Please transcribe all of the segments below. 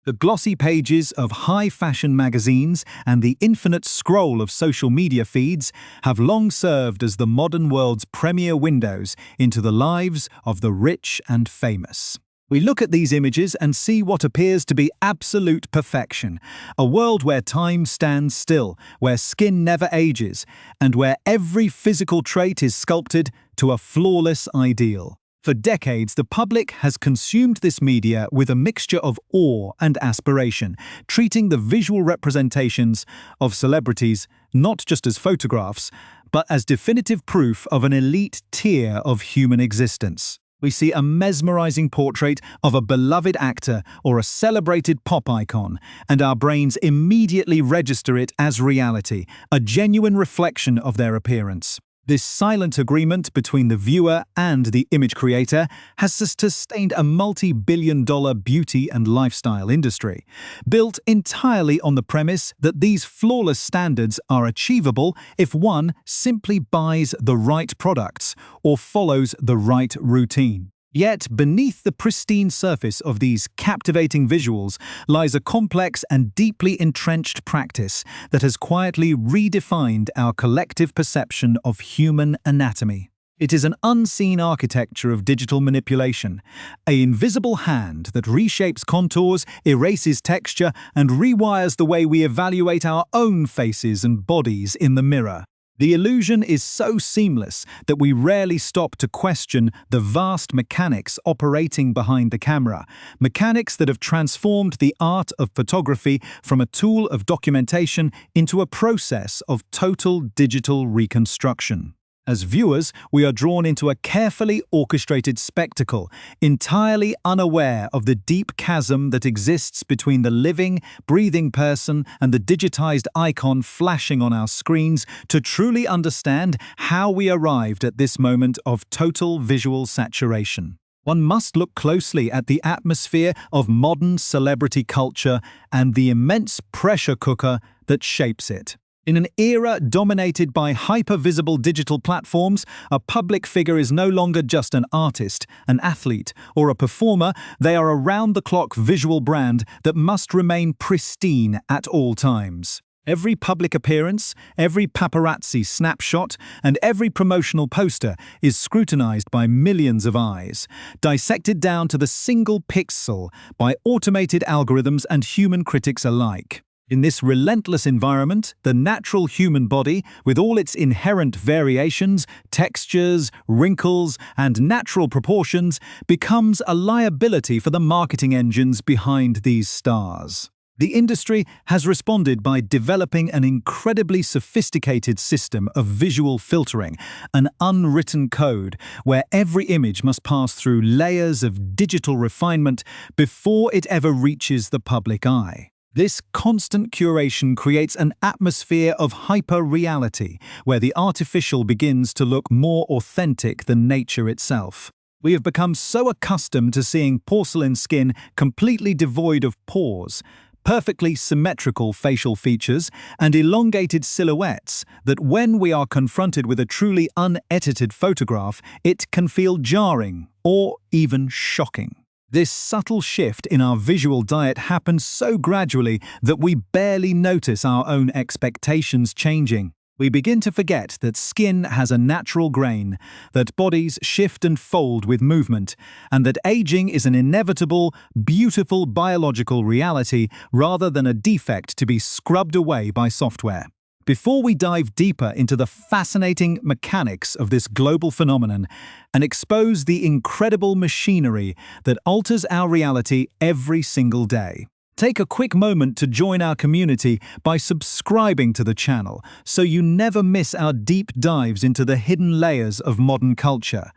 The glossy pages of high-fashion magazines and the infinite scroll of social media feeds have long served as the modern world's premier windows into the lives of the rich and famous. We look at these images and see what appears to be absolute perfection, a world where time stands still, where skin never ages, and where every physical trait is sculpted to a flawless ideal. For decades, the public has consumed this media with a mixture of awe and aspiration, treating the visual representations of celebrities not just as photographs, but as definitive proof of an elite tier of human existence. We see a mesmerizing portrait of a beloved actor or a celebrated pop icon, and our brains immediately register it as reality, a genuine reflection of their appearance. This silent agreement between the viewer and the image creator has sustained a multi-billion-dollar beauty and lifestyle industry, built entirely on the premise that these flawless standards are achievable if one simply buys the right products or follows the right routine. Yet, beneath the pristine surface of these captivating visuals lies a complex and deeply entrenched practice that has quietly redefined our collective perception of human anatomy. It is an unseen architecture of digital manipulation, an invisible hand that reshapes contours, erases texture, and rewires the way we evaluate our own faces and bodies in the mirror. The illusion is so seamless that we rarely stop to question the vast mechanics operating behind the camera, mechanics that have transformed the art of photography from a tool of documentation into a process of total digital reconstruction. As viewers, we are drawn into a carefully orchestrated spectacle, entirely unaware of the deep chasm that exists between the living, breathing person and the digitized icon flashing on our screens to truly understand how we arrived at this moment of total visual saturation. One must look closely at the atmosphere of modern celebrity culture and the immense pressure cooker that shapes it. In an era dominated by hyper-visible digital platforms, a public figure is no longer just an artist, an athlete, or a performer. They are a round-the-clock visual brand that must remain pristine at all times. Every public appearance, every paparazzi snapshot, and every promotional poster is scrutinized by millions of eyes, dissected down to the single pixel by automated algorithms and human critics alike. In this relentless environment, the natural human body, with all its inherent variations, textures, wrinkles, and natural proportions, becomes a liability for the marketing engines behind these stars. The industry has responded by developing an incredibly sophisticated system of visual filtering, an unwritten code where every image must pass through layers of digital refinement before it ever reaches the public eye. This constant curation creates an atmosphere of hyper-reality, where the artificial begins to look more authentic than nature itself. We have become so accustomed to seeing porcelain skin completely devoid of pores, perfectly symmetrical facial features, and elongated silhouettes that when we are confronted with a truly unedited photograph, it can feel jarring or even shocking. This subtle shift in our visual diet happens so gradually that we barely notice our own expectations changing. We begin to forget that skin has a natural grain, that bodies shift and fold with movement, and that aging is an inevitable, beautiful biological reality rather than a defect to be scrubbed away by software. Before we dive deeper into the fascinating mechanics of this global phenomenon and expose the incredible machinery that alters our reality every single day, take a quick moment to join our community by subscribing to the channel so you never miss our deep dives into the hidden layers of modern culture.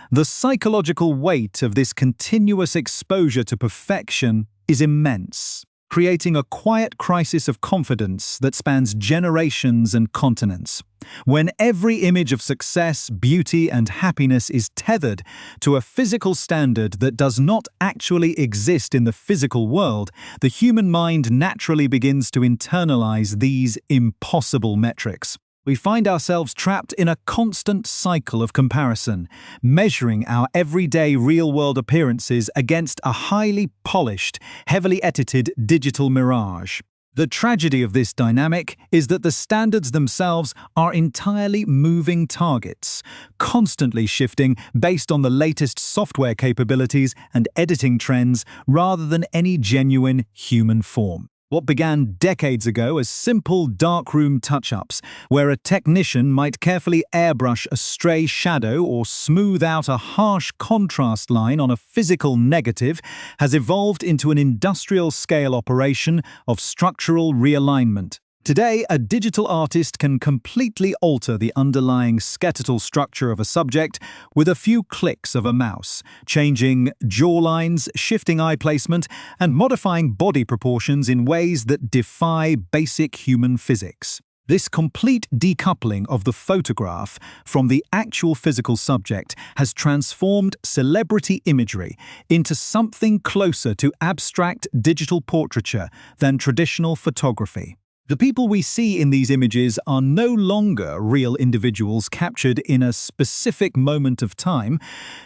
The psychological weight of this continuous exposure to perfection is immense, creating a quiet crisis of confidence that spans generations and continents. When every image of success, beauty, and happiness is tethered to a physical standard that does not actually exist in the physical world, the human mind naturally begins to internalize these impossible metrics. We find ourselves trapped in a constant cycle of comparison, measuring our everyday real-world appearances against a highly polished, heavily edited digital mirage. The tragedy of this dynamic is that the standards themselves are entirely moving targets, constantly shifting based on the latest software capabilities and editing trends rather than any genuine human form. What began decades ago as simple darkroom touch-ups, where a technician might carefully airbrush a stray shadow or smooth out a harsh contrast line on a physical negative, has evolved into an industrial-scale operation of structural realignment. Today, a digital artist can completely alter the underlying skeletal structure of a subject with a few clicks of a mouse, changing jawlines, shifting eye placement, and modifying body proportions in ways that defy basic human physics. This complete decoupling of the photograph from the actual physical subject has transformed celebrity imagery into something closer to abstract digital portraiture than traditional photography. The people we see in these images are no longer real individuals captured in a specific moment of time.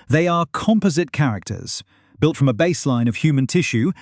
They are composite characters, built from a baseline of human tissue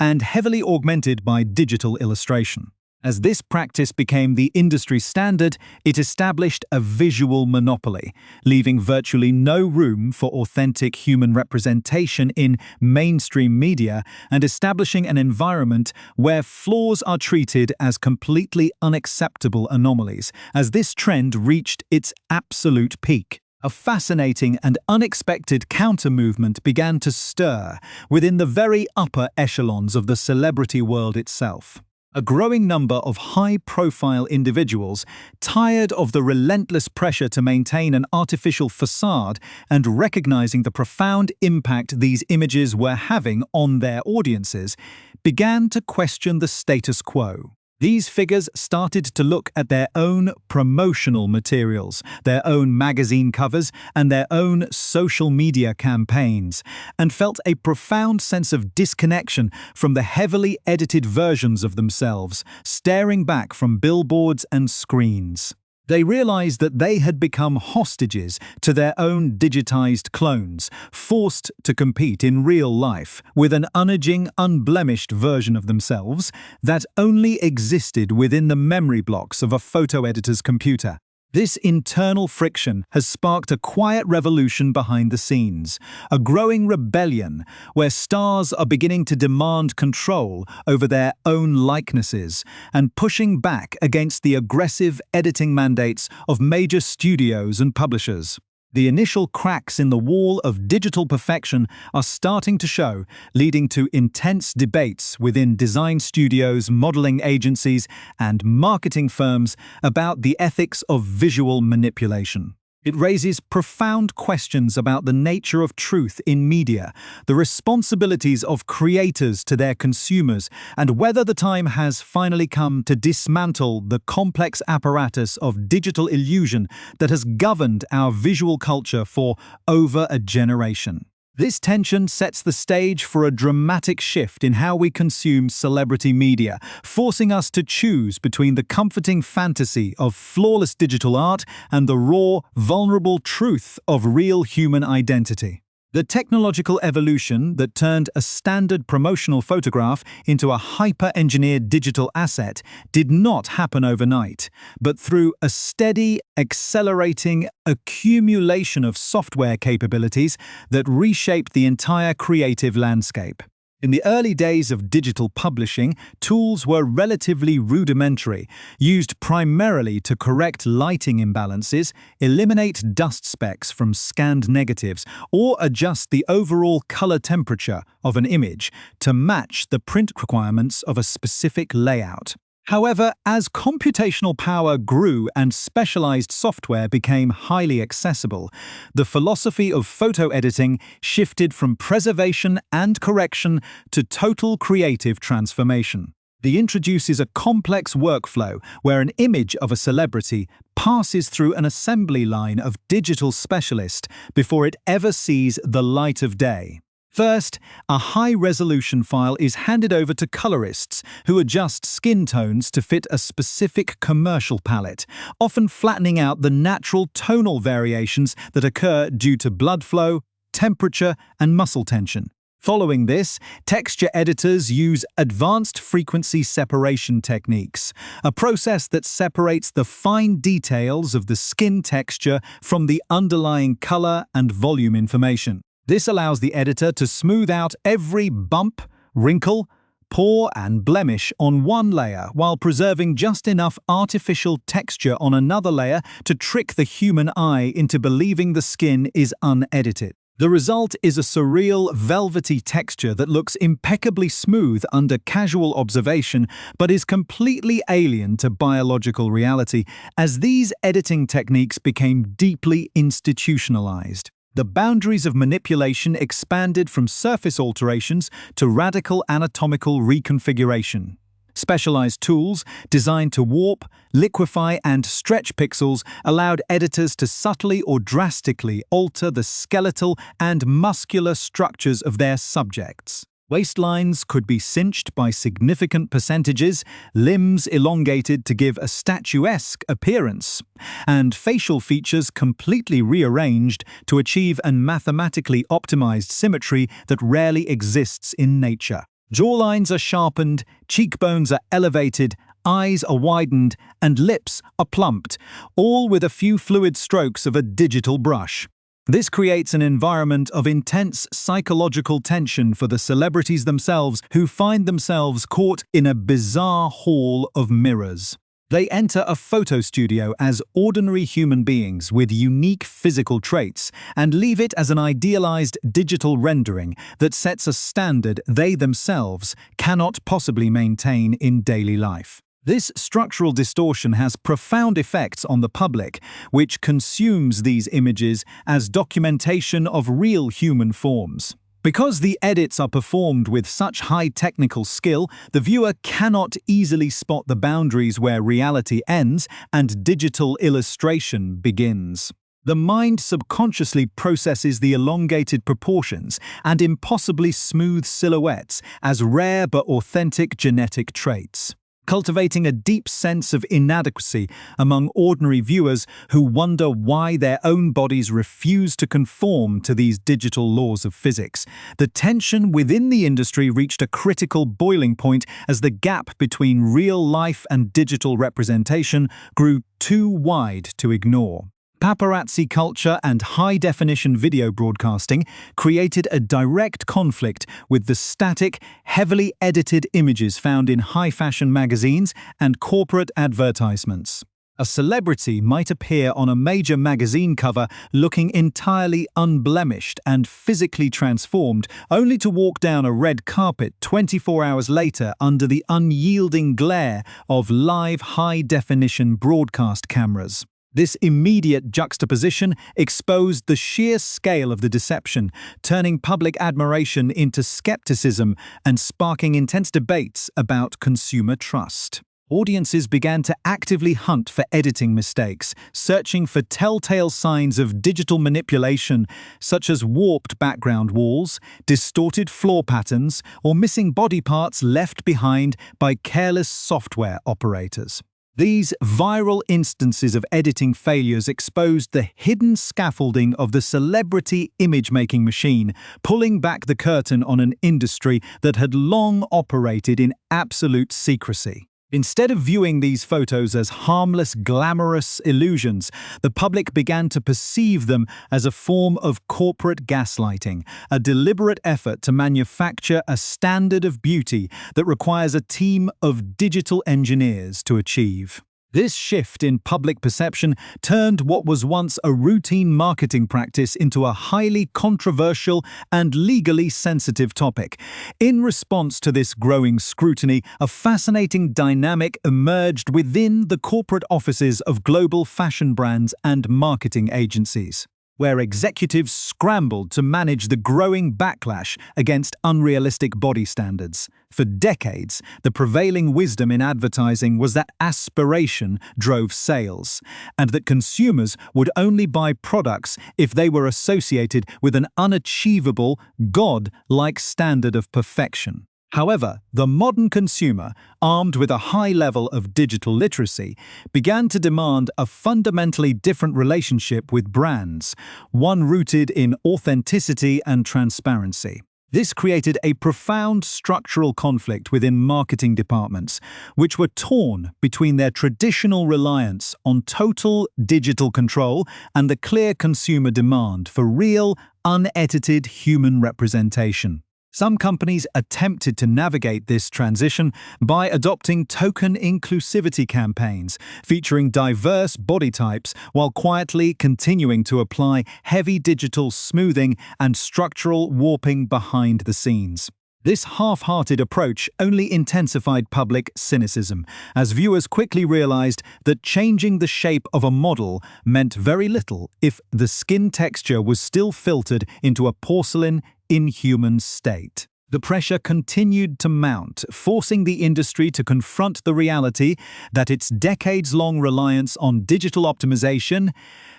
and heavily augmented by digital illustration. As this practice became the industry standard, it established a visual monopoly, leaving virtually no room for authentic human representation in mainstream media and establishing an environment where flaws are treated as completely unacceptable anomalies. As this trend reached its absolute peak, a fascinating and unexpected counter-movement began to stir within the very upper echelons of the celebrity world itself. A growing number of high-profile individuals, tired of the relentless pressure to maintain an artificial facade and recognizing the profound impact these images were having on their audiences, began to question the status quo. These figures started to look at their own promotional materials, their own magazine covers, and their own social media campaigns, and felt a profound sense of disconnection from the heavily edited versions of themselves, staring back from billboards and screens. They realized that they had become hostages to their own digitized clones, forced to compete in real life with an unaging, unblemished version of themselves that only existed within the memory blocks of a photo editor's computer. This internal friction has sparked a quiet revolution behind the scenes, a growing rebellion where stars are beginning to demand control over their own likenesses and pushing back against the aggressive editing mandates of major studios and publishers. The initial cracks in the wall of digital perfection are starting to show, leading to intense debates within design studios, modeling agencies, and marketing firms about the ethics of visual manipulation. It raises profound questions about the nature of truth in media, the responsibilities of creators to their consumers, and whether the time has finally come to dismantle the complex apparatus of digital illusion that has governed our visual culture for over a generation. This tension sets the stage for a dramatic shift in how we consume celebrity media, forcing us to choose between the comforting fantasy of flawless digital art and the raw, vulnerable truth of real human identity. The technological evolution that turned a standard promotional photograph into a hyper-engineered digital asset did not happen overnight, but through a steady, accelerating accumulation of software capabilities that reshaped the entire creative landscape. In the early days of digital publishing, tools were relatively rudimentary, used primarily to correct lighting imbalances, eliminate dust specks from scanned negatives, or adjust the overall color temperature of an image to match the print requirements of a specific layout. However, as computational power grew and specialized software became highly accessible, the philosophy of photo editing shifted from preservation and correction to total creative transformation. It introduces a complex workflow where an image of a celebrity passes through an assembly line of digital specialists before it ever sees the light of day. First, a high-resolution file is handed over to colorists who adjust skin tones to fit a specific commercial palette, often flattening out the natural tonal variations that occur due to blood flow, temperature, and muscle tension. Following this, texture editors use advanced frequency separation techniques, a process that separates the fine details of the skin texture from the underlying color and volume information. This allows the editor to smooth out every bump, wrinkle, pore, and blemish on one layer while preserving just enough artificial texture on another layer to trick the human eye into believing the skin is unedited. The result is a surreal, velvety texture that looks impeccably smooth under casual observation but is completely alien to biological reality, as these editing techniques became deeply institutionalized. The boundaries of manipulation expanded from surface alterations to radical anatomical reconfiguration. Specialized tools designed to warp, liquefy, and stretch pixels allowed editors to subtly or drastically alter the skeletal and muscular structures of their subjects. Waistlines could be cinched by significant percentages, limbs elongated to give a statuesque appearance, and facial features completely rearranged to achieve a mathematically optimized symmetry that rarely exists in nature. Jawlines are sharpened, cheekbones are elevated, eyes are widened, and lips are plumped, all with a few fluid strokes of a digital brush. This creates an environment of intense psychological tension for the celebrities themselves, who find themselves caught in a bizarre hall of mirrors. They enter a photo studio as ordinary human beings with unique physical traits and leave it as an idealized digital rendering that sets a standard they themselves cannot possibly maintain in daily life. This structural distortion has profound effects on the public, which consumes these images as documentation of real human forms. Because the edits are performed with such high technical skill, the viewer cannot easily spot the boundaries where reality ends and digital illustration begins. The mind subconsciously processes the elongated proportions and impossibly smooth silhouettes as rare but authentic genetic traits, cultivating a deep sense of inadequacy among ordinary viewers who wonder why their own bodies refuse to conform to these digital laws of physics. The tension within the industry reached a critical boiling point as the gap between real life and digital representation grew too wide to ignore. Paparazzi culture and high-definition video broadcasting created a direct conflict with the static, heavily edited images found in high-fashion magazines and corporate advertisements. A celebrity might appear on a major magazine cover looking entirely unblemished and physically transformed, only to walk down a red carpet 24 hours later under the unyielding glare of live high-definition broadcast cameras. This immediate juxtaposition exposed the sheer scale of the deception, turning public admiration into skepticism and sparking intense debates about consumer trust. Audiences began to actively hunt for editing mistakes, searching for telltale signs of digital manipulation, such as warped background walls, distorted floor patterns, or missing body parts left behind by careless software operators. These viral instances of editing failures exposed the hidden scaffolding of the celebrity image-making machine, pulling back the curtain on an industry that had long operated in absolute secrecy. Instead of viewing these photos as harmless, glamorous illusions, the public began to perceive them as a form of corporate gaslighting, a deliberate effort to manufacture a standard of beauty that requires a team of digital engineers to achieve. This shift in public perception turned what was once a routine marketing practice into a highly controversial and legally sensitive topic. In response to this growing scrutiny, a fascinating dynamic emerged within the corporate offices of global fashion brands and marketing agencies. where executives scrambled to manage the growing backlash against unrealistic body standards. For decades, the prevailing wisdom in advertising was that aspiration drove sales, and that consumers would only buy products if they were associated with an unachievable, God-like standard of perfection. However, the modern consumer, armed with a high level of digital literacy, began to demand a fundamentally different relationship with brands, one rooted in authenticity and transparency. This created a profound structural conflict within marketing departments, which were torn between their traditional reliance on total digital control and the clear consumer demand for real, unedited human representation. Some companies attempted to navigate this transition by adopting token inclusivity campaigns, featuring diverse body types while quietly continuing to apply heavy digital smoothing and structural warping behind the scenes. This half-hearted approach only intensified public cynicism, as viewers quickly realized that changing the shape of a model meant very little if the skin texture was still filtered into a porcelain, inhuman state. The pressure continued to mount, forcing the industry to confront the reality that its decades-long reliance on digital optimization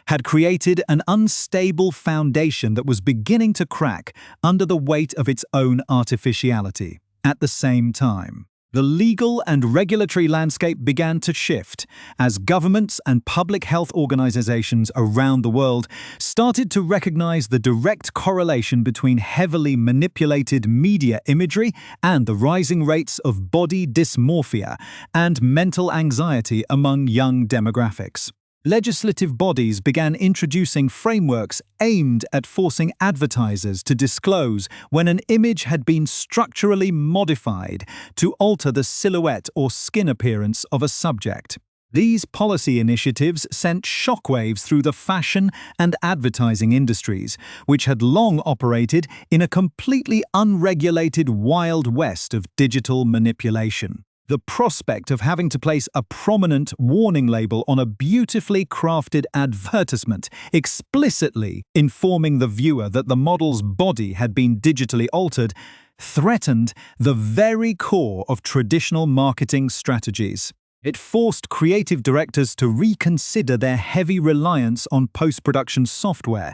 had created an unstable foundation that was beginning to crack under the weight of its own artificiality. At the same time, the legal and regulatory landscape began to shift as governments and public health organizations around the world started to recognize the direct correlation between heavily manipulated media imagery and the rising rates of body dysmorphia and mental anxiety among young demographics. Legislative bodies began introducing frameworks aimed at forcing advertisers to disclose when an image had been structurally modified to alter the silhouette or skin appearance of a subject. These policy initiatives sent shockwaves through the fashion and advertising industries, which had long operated in a completely unregulated Wild West of digital manipulation. The prospect of having to place a prominent warning label on a beautifully crafted advertisement, explicitly informing the viewer that the model's body had been digitally altered, threatened the very core of traditional marketing strategies. It forced creative directors to reconsider their heavy reliance on post-production software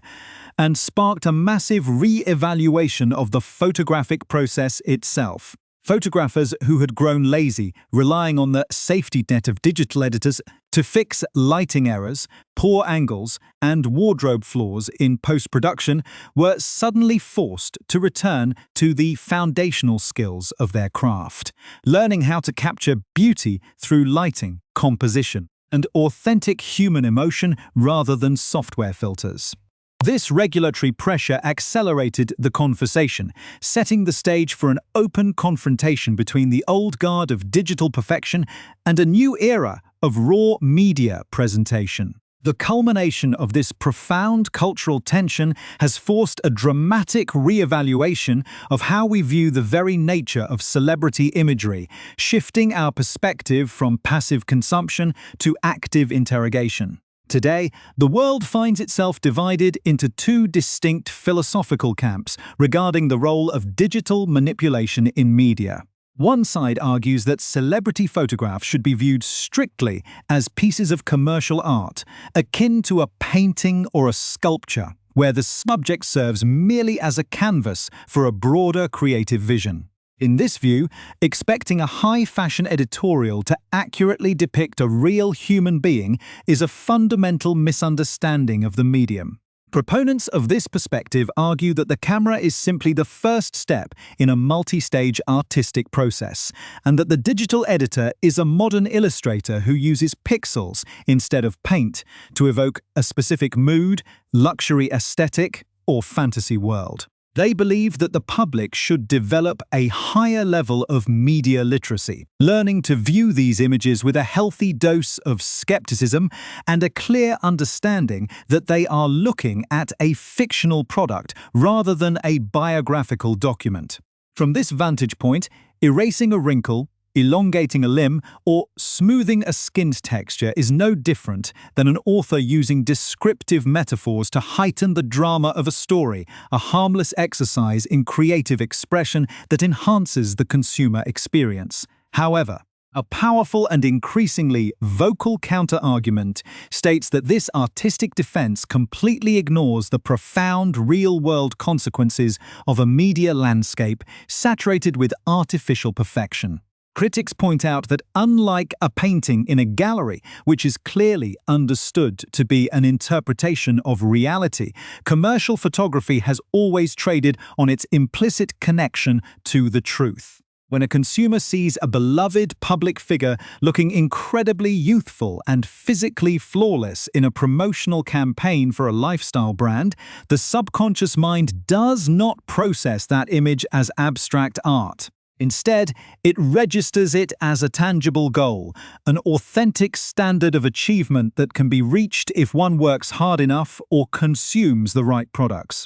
and sparked a massive re-evaluation of the photographic process itself. Photographers who had grown lazy, relying on the safety net of digital editors to fix lighting errors, poor angles, and wardrobe flaws in post-production, were suddenly forced to return to the foundational skills of their craft, learning how to capture beauty through lighting, composition, and authentic human emotion rather than software filters. This regulatory pressure accelerated the conversation, setting the stage for an open confrontation between the old guard of digital perfection and a new era of raw media presentation. The culmination of this profound cultural tension has forced a dramatic re-evaluation of how we view the very nature of celebrity imagery, shifting our perspective from passive consumption to active interrogation. Today, the world finds itself divided into two distinct philosophical camps regarding the role of digital manipulation in media. One side argues that celebrity photographs should be viewed strictly as pieces of commercial art, akin to a painting or a sculpture, where the subject serves merely as a canvas for a broader creative vision. In this view, expecting a high-fashion editorial to accurately depict a real human being is a fundamental misunderstanding of the medium. Proponents of this perspective argue that the camera is simply the first step in a multi-stage artistic process, and that the digital editor is a modern illustrator who uses pixels instead of paint to evoke a specific mood, luxury aesthetic, or fantasy world. They believe that the public should develop a higher level of media literacy, learning to view these images with a healthy dose of skepticism and a clear understanding that they are looking at a fictional product rather than a biographical document. From this vantage point, erasing a wrinkle, Elongating a limb or smoothing a skin's texture is no different than an author using descriptive metaphors to heighten the drama of a story, a harmless exercise in creative expression that enhances the consumer experience. However, a powerful and increasingly vocal counter-argument states that this artistic defense completely ignores the profound real-world consequences of a media landscape saturated with artificial perfection. Critics point out that unlike a painting in a gallery, which is clearly understood to be an interpretation of reality, commercial photography has always traded on its implicit connection to the truth. When a consumer sees a beloved public figure looking incredibly youthful and physically flawless in a promotional campaign for a lifestyle brand, the subconscious mind does not process that image as abstract art. Instead, it registers it as a tangible goal, an authentic standard of achievement that can be reached if one works hard enough or consumes the right products.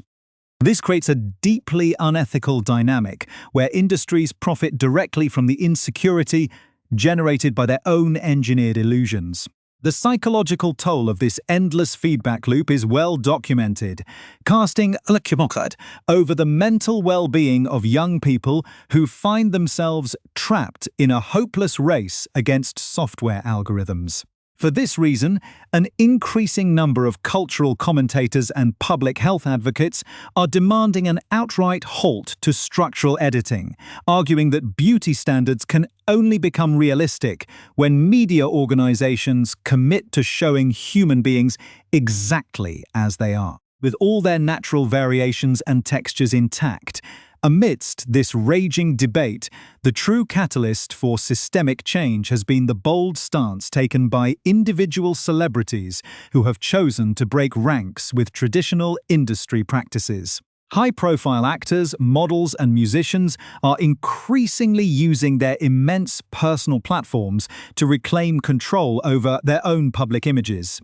This creates a deeply unethical dynamic where industries profit directly from the insecurity generated by their own engineered illusions. The psychological toll of this endless feedback loop is well documented, casting a cloud over the mental well-being of young people who find themselves trapped in a hopeless race against software algorithms. For this reason, an increasing number of cultural commentators and public health advocates are demanding an outright halt to structural editing, arguing that beauty standards can only become realistic when media organizations commit to showing human beings exactly as they are, with all their natural variations and textures intact. Amidst this raging debate, the true catalyst for systemic change has been the bold stance taken by individual celebrities who have chosen to break ranks with traditional industry practices. High-profile actors, models, and musicians are increasingly using their immense personal platforms to reclaim control over their own public images,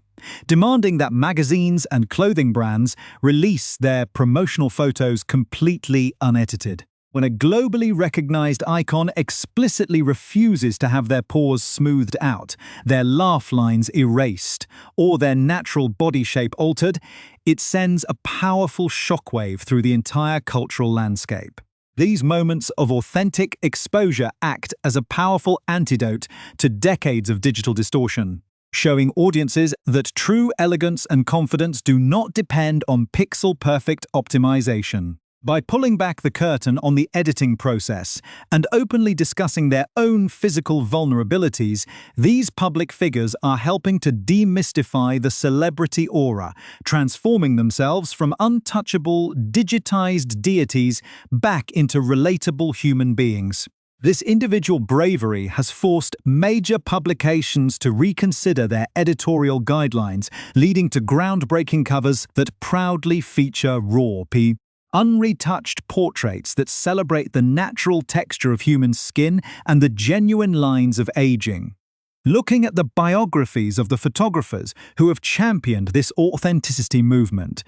demanding that magazines and clothing brands release their promotional photos completely unedited. When a globally recognized icon explicitly refuses to have their pores smoothed out, their laugh lines erased, or their natural body shape altered, it sends a powerful shockwave through the entire cultural landscape. These moments of authentic exposure act as a powerful antidote to decades of digital distortion, showing audiences that true elegance and confidence do not depend on pixel-perfect optimization. By pulling back the curtain on the editing process and openly discussing their own physical vulnerabilities, these public figures are helping to demystify the celebrity aura, transforming themselves from untouchable, digitized deities back into relatable human beings. This individual bravery has forced major publications to reconsider their editorial guidelines, leading to groundbreaking covers that proudly feature raw, unretouched portraits that celebrate the natural texture of human skin and the genuine lines of aging. Looking at the biographies of the photographers who have championed this authenticity movement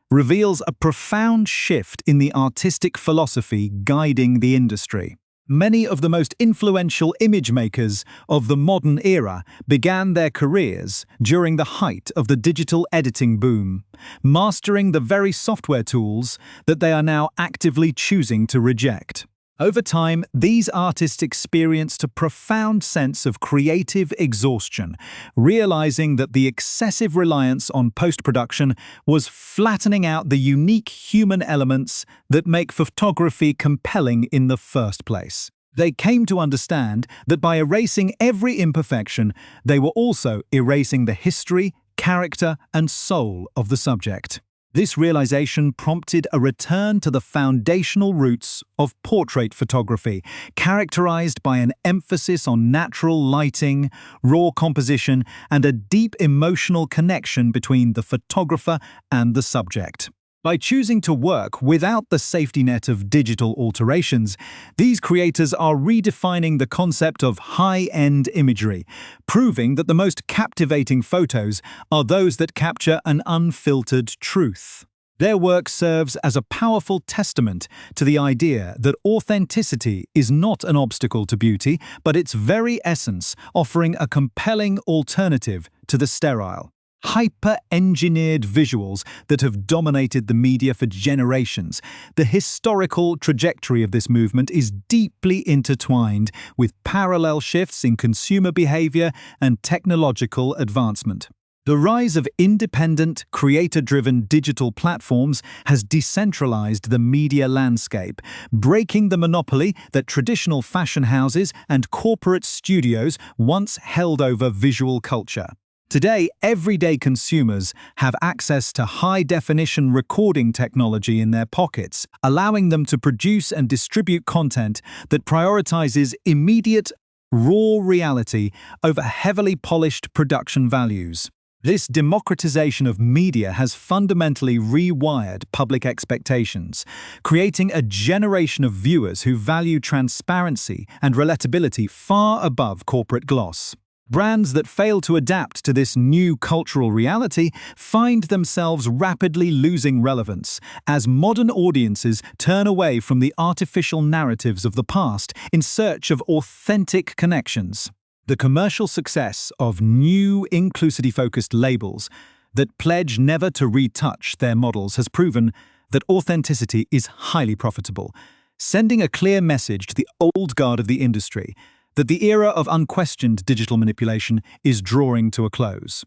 reveals a profound shift in the artistic philosophy guiding the industry. Many of the most influential image makers of the modern era began their careers during the height of the digital editing boom, mastering the very software tools that they are now actively choosing to reject. Over time, these artists experienced a profound sense of creative exhaustion, realizing that the excessive reliance on post-production was flattening out the unique human elements that make photography compelling in the first place. They came to understand that by erasing every imperfection, they were also erasing the history, character, and soul of the subject. This realization prompted a return to the foundational roots of portrait photography, characterized by an emphasis on natural lighting, raw composition, and a deep emotional connection between the photographer and the subject. By choosing to work without the safety net of digital alterations, these creators are redefining the concept of high-end imagery, proving that the most captivating photos are those that capture an unfiltered truth. Their work serves as a powerful testament to the idea that authenticity is not an obstacle to beauty, but its very essence, offering a compelling alternative to the sterile, hyper-engineered visuals that have dominated the media for generations. The historical trajectory of this movement is deeply intertwined with parallel shifts in consumer behavior and technological advancement. The rise of independent, creator-driven digital platforms has decentralized the media landscape, breaking the monopoly that traditional fashion houses and corporate studios once held over visual culture. Today, everyday consumers have access to high-definition recording technology in their pockets, allowing them to produce and distribute content that prioritizes immediate, raw reality over heavily polished production values. This democratization of media has fundamentally rewired public expectations, creating a generation of viewers who value transparency and relatability far above corporate gloss. Brands that fail to adapt to this new cultural reality find themselves rapidly losing relevance as modern audiences turn away from the artificial narratives of the past in search of authentic connections. The commercial success of new inclusivity-focused labels that pledge never to retouch their models has proven that authenticity is highly profitable, sending a clear message to the old guard of the industry that the era of unquestioned digital manipulation is drawing to a close.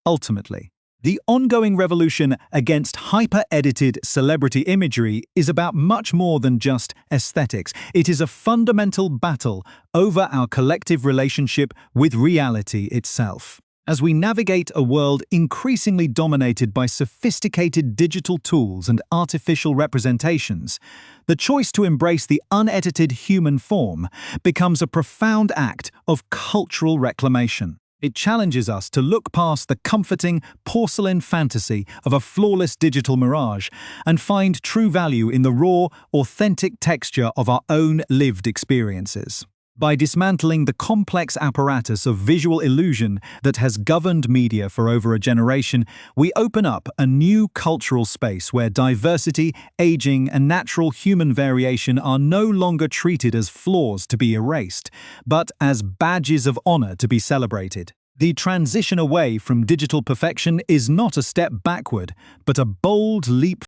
Ultimately, the ongoing revolution against hyper-edited celebrity imagery is about much more than just aesthetics. It is a fundamental battle over our collective relationship with reality itself. As we navigate a world increasingly dominated by sophisticated digital tools and artificial representations, the choice to embrace the unedited human form becomes a profound act of cultural reclamation. It challenges us to look past the comforting porcelain fantasy of a flawless digital mirage and find true value in the raw, authentic texture of our own lived experiences. By dismantling the complex apparatus of visual illusion that has governed media for over a generation, we open up a new cultural space where diversity, aging, and natural human variation are no longer treated as flaws to be erased, but as badges of honor to be celebrated. The transition away from digital perfection is not a step backward, but a bold leap